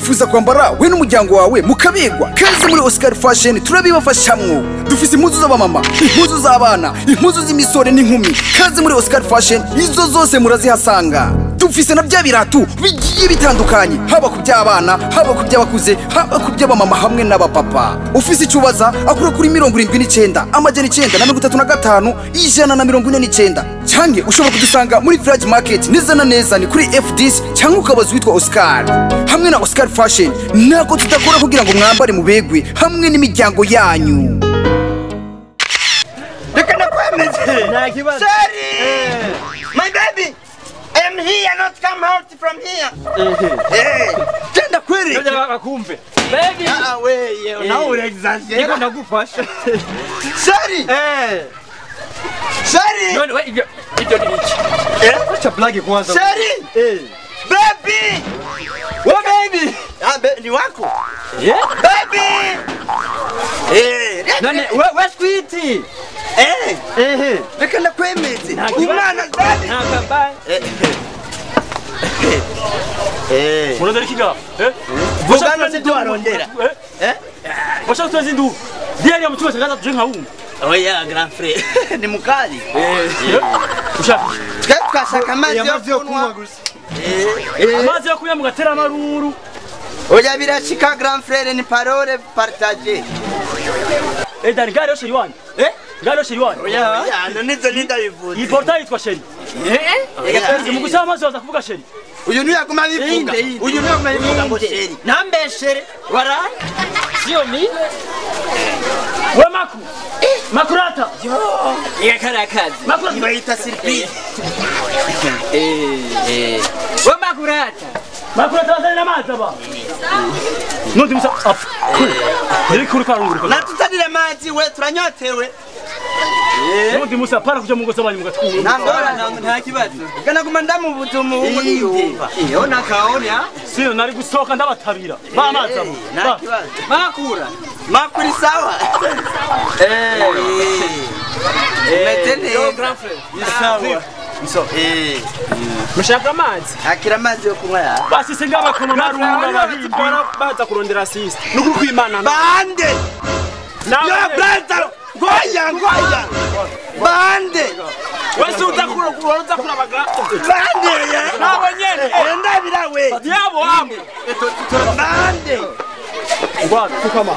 wifuza kwambara we n'umuryango wawe mukabegwa kazi muri Oscar Fashion turabibafashamwo dufise impuzu z'abamama impuzu z'abana impuzu z'imisore n'inkumi kazi muri Oscar Fashion izo zose murazihasanga dufise na bya biratu bigiye bitandukanye haba ku by'abana haba ku by'abakuze haba ku by'abamama hamwe n'abapapa ufise icubaza akura kuri 79 amajana 935 149 canke ushobora kudusanga muri Village Market neza na neza ni kuri F10 cyangwa ukabaza witwa Oscar hamwe na Oscar Fashion nako tudakora kugira ngo mwambare mubegwe hamwe n'imiryango yanyu reka nakwemeze sorry my baby I am here not come out from here tenda kweli ndio kumbe baby wewe unaona exaggerate niko nakufasha sorry sorry no ndio niki acha plug kwanza sorry baby what baby ni wako baby nani wewe sweetie reka nakwemeze umwana baby nakabaye Unadhani kiga? Vugana ndio arondera. Washa tuzindu. Diari ya mtume sakaza tujenga huko. Oya grand frère. Ni mukali. Usha. Twashaka amazi yo kunywa gusa. Amazi yo kunywa mugatera amaruru. Oya birashika grand frère ni parole partager. Dani gari yoshe yiwani. Gari yoshe yiwani. Oya nizo ninda bivuze. Iporta yitwa sheri. Mugusaba amazi waza kuvuga sheri. Uyu niyo yaguma bivuga. Uyu niyo yaguma bivuga ngo sheri. Nambeshere. Wara. Sio mimi. We maku. Makurata. Yo. Ikakara kazi. Makurata ibaita surprise. We makurata. Makurata wazana maza ba. Nundi musa up. Niri kuruka runguruka. Natutadira mazi we turanyotewe. Nundi musa para kuja mu gusabanya mu gatwu. Nangora nta kibazo. Kana guma ndamubuto mu yumva. Iyo nakaonya. Sio nari gusohoka ndabatabira. Ba maza abo. Nta kibazo. Makura. Makuri sawa. Metene. Yo grand frère. Sawa. Miso. Mushaka amazi. Akira amazi yo kunywa ya. Basi singa bakono narunga bahindura baza kurondera sister. Nukuri kwimana. Bande. Yo brother. Ngoya. Bande. Wewe utakura baga. Bande ya. Nabo nyene. Enda birawe. Yabo amo. Bande. Bwana tukama.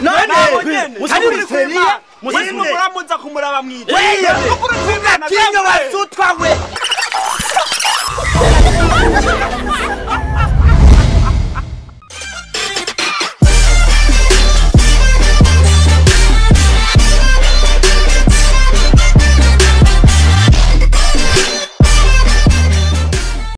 None. Musaburi feria. Musaburi muramuza kumuraba mwije. Wewe. Kinyo wasutwa we.